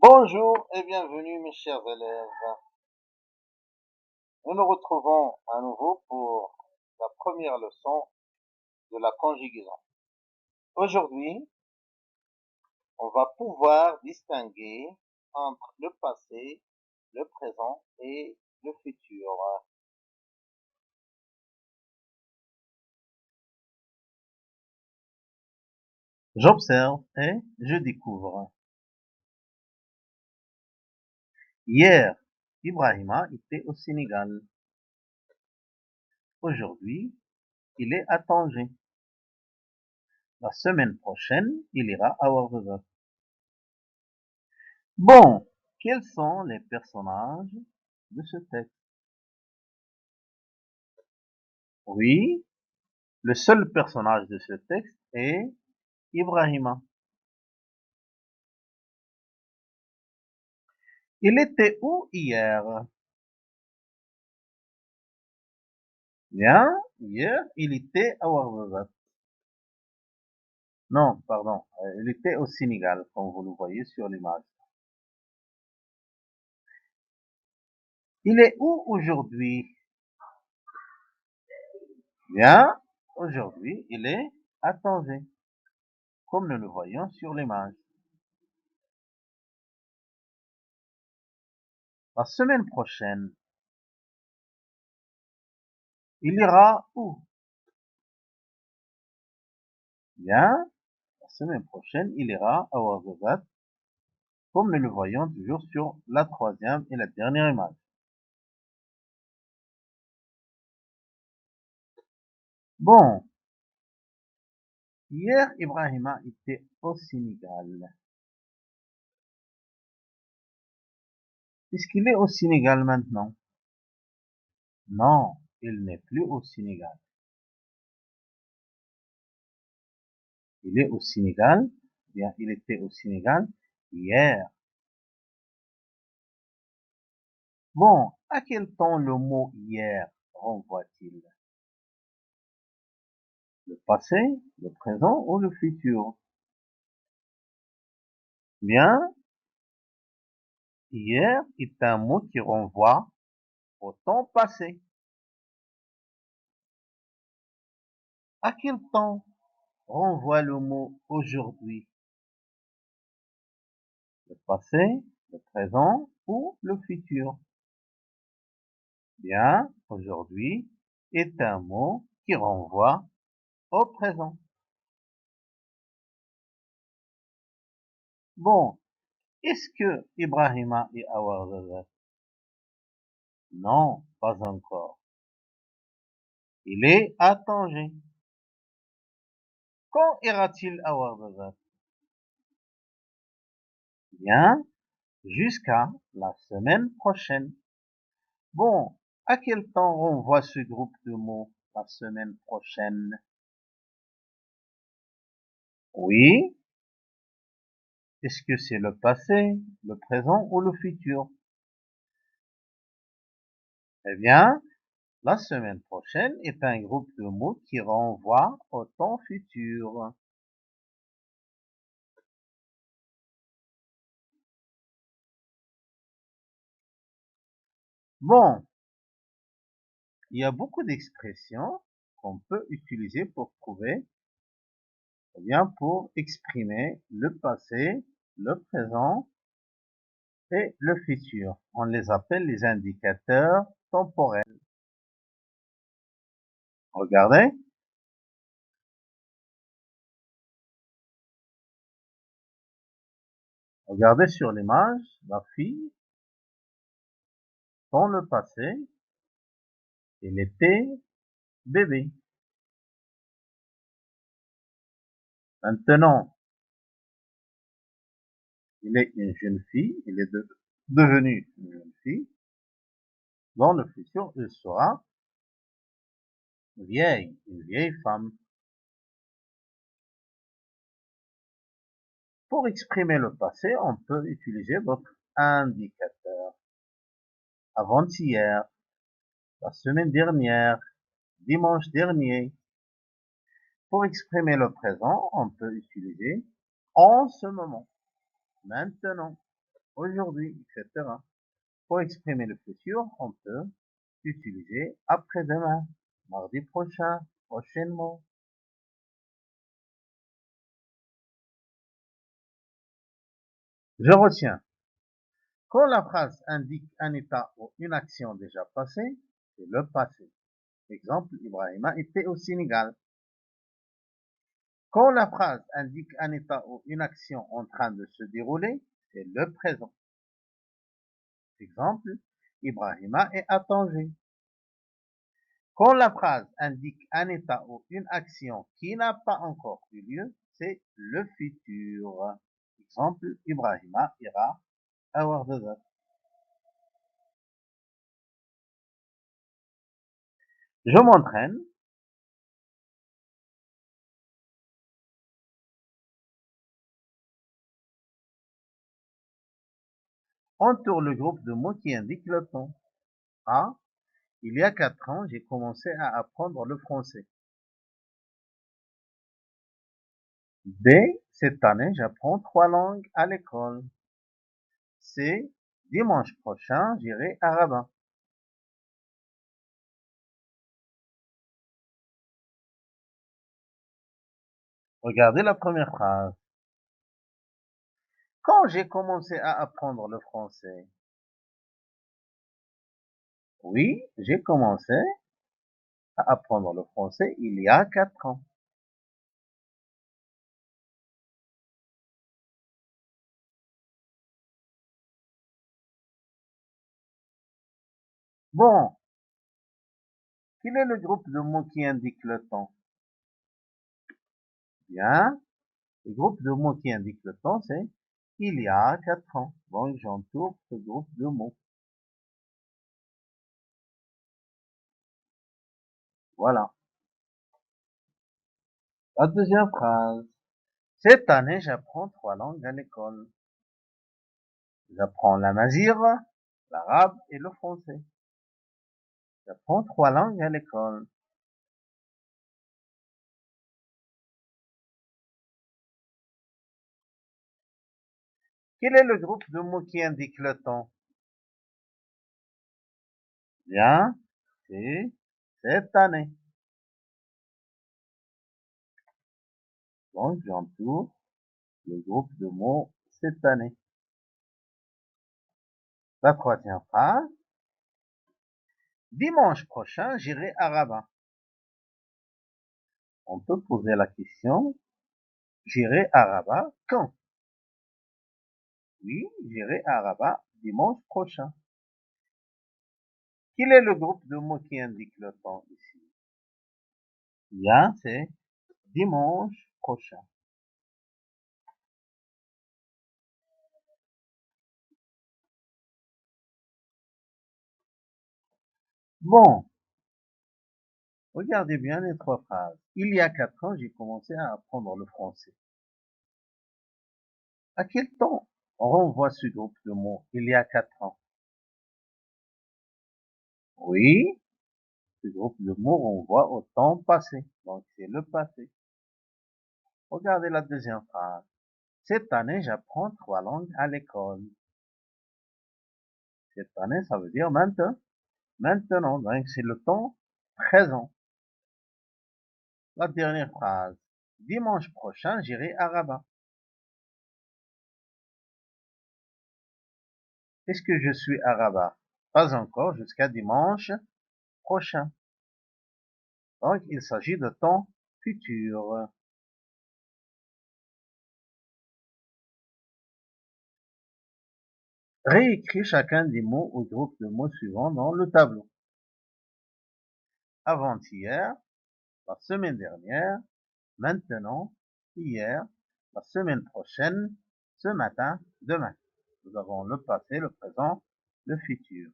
Bonjour et bienvenue mes chers élèves. Nous nous retrouvons à nouveau pour la première leçon de la conjugaison. Aujourd'hui, on va pouvoir distinguer entre le passé, le présent et le futur. J'observe et je découvre. Hier, Ibrahima était au Sénégal. Aujourd'hui, il est à Tanger. La semaine prochaine, il ira à Ouargla. Bon, quels sont les personnages de ce texte? Oui, le seul personnage de ce texte est Ibrahima. Il était où hier? Bien, hier, il était à Ouargla. Non, pardon, il était au Sénégal, comme vous le voyez sur l'image. Il est où aujourd'hui? Bien, aujourd'hui, il est à Tanger, comme nous le voyons sur l'image. La semaine prochaine, il ira où? Bien, la semaine prochaine, il ira à Ouargla, comme nous le voyons toujours sur la troisième et la dernière image. Bon, hier, Ibrahima était au Sénégal. Est-ce qu'il est au Sénégal maintenant? Non, il n'est plus au Sénégal. Il est au Sénégal, bien, il était au Sénégal hier. Bon, à quel temps le mot hier renvoie-t-il? Le passé, le présent ou le futur? Bien, hier est un mot qui renvoie au temps passé. À quel temps renvoie le mot aujourd'hui? Le passé, le présent ou le futur? Bien, aujourd'hui est un mot qui renvoie au présent. Bon, est-ce que Ibrahima est à Ouargla? Non, pas encore. Il est à Tanger. Quand ira-t-il à Ouargla? Bien, jusqu'à la semaine prochaine. Bon, à quel temps renvoie ce groupe de mots la semaine prochaine? Oui, est-ce que c'est le passé, le présent ou le futur? Eh bien, la semaine prochaine est un groupe de mots qui renvoie au temps futur. Bon, il y a beaucoup d'expressions qu'on peut utiliser pour trouver, ou bien pour exprimer le passé, le présent et le futur. On les appelle les indicateurs temporels. Regardez, regardez sur l'image, la fille, dans le passé, elle était bébé. Maintenant, il est une jeune fille, il est devenu une jeune fille. Dans le futur, il sera vieille, une vieille femme. Pour exprimer le passé, on peut utiliser votre indicateur. Avant-hier, la semaine dernière, dimanche dernier. Pour exprimer le présent, on peut utiliser en ce moment, maintenant. aujourd'hui, etc. Pour exprimer le futur, on peut utiliser après-demain, mardi prochain, prochainement. Je retiens. Quand la phrase indique un état ou une action déjà passée, c'est le passé. Exemple, Ibrahima était au Sénégal. Quand la phrase indique un état ou une action en train de se dérouler, c'est le présent. Exemple, Ibrahima est à Tanger. Quand la phrase indique un état ou une action qui n'a pas encore eu lieu, c'est le futur. Exemple, Ibrahima ira à Ouardaza. Je m'entraîne. Entoure le groupe de mots qui indiquent le temps. A. Il y a 4 ans, j'ai commencé à apprendre le français. B. Cette année, j'apprends 3 langues à l'école. C. Dimanche prochain, j'irai à Rabat. Regardez la première phrase. Quand j'ai commencé à apprendre le français, oui, j'ai commencé à apprendre le français il y a 4 ans. Bon, quel est le groupe de mots qui indique le temps? Bien, le groupe de mots qui indique le temps, c'est il y a 4 ans. Donc, j'entoure ce groupe de mots. Voilà. La deuxième phrase. Cette année, j'apprends 3 langues à l'école. J'apprends l'amazigh, l'arabe et le français. J'apprends 3 langues à l'école. Quel est le groupe de mots qui indique le temps? Bien, c'est cette année. Donc, j'entoure le groupe de mots cette année. La troisième phrase. Dimanche prochain, j'irai à Rabat. On peut poser la question, j'irai à Rabat quand? Oui, j'irai à Rabat dimanche prochain. Quel est le groupe de mots qui indique le temps ici? Bien, c'est dimanche prochain. Bon, regardez bien les 3 phrases. Il y a 4 ans, j'ai commencé à apprendre le français. À quel temps on renvoie ce groupe de mots? Il y a 4 ans. Oui, ce groupe de mots renvoie au temps passé. Donc, c'est le passé. Regardez la deuxième phrase. Cette année, j'apprends 3 langues à l'école. Cette année, ça veut dire maintenant. Maintenant, donc c'est le temps présent. La dernière phrase. Dimanche prochain, j'irai à Rabat. Est-ce que je suis à Rabat? Pas encore, jusqu'à dimanche prochain. Donc, il s'agit de temps futur. Réécris chacun des mots ou groupes de mots suivants dans le tableau. Avant-hier, la semaine dernière, maintenant, hier, la semaine prochaine, ce matin, demain. Nous avons le passé, le présent, le futur.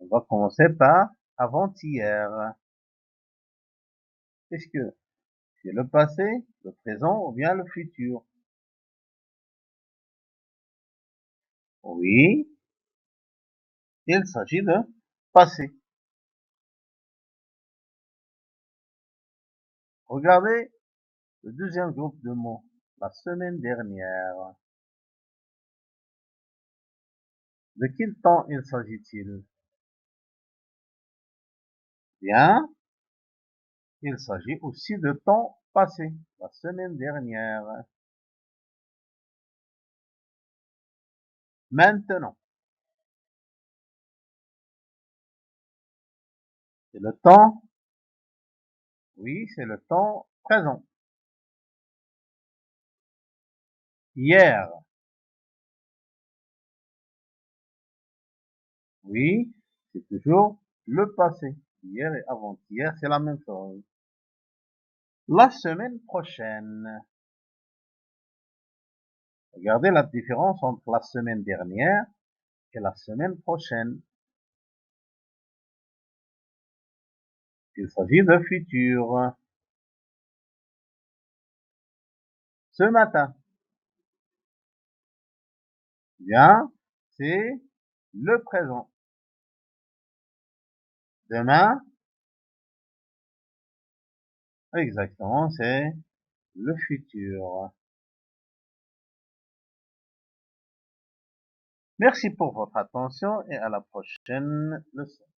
On va commencer par avant-hier. Est-ce que c'est le passé, le présent ou bien le futur? Oui, il s'agit de passé. Regardez le deuxième groupe de mots, la semaine dernière. De quel temps il s'agit-il? Bien, il s'agit aussi de temps passé, la semaine dernière. Maintenant, c'est le temps, oui, c'est le temps présent. Hier, oui, c'est toujours le passé. Hier et avant-hier, c'est la même chose. La semaine prochaine. Regardez la différence entre la semaine dernière et la semaine prochaine. Il s'agit de futur. Ce matin, bien, c'est le présent. Demain, exactement, c'est le futur. Merci pour votre attention et à la prochaine leçon.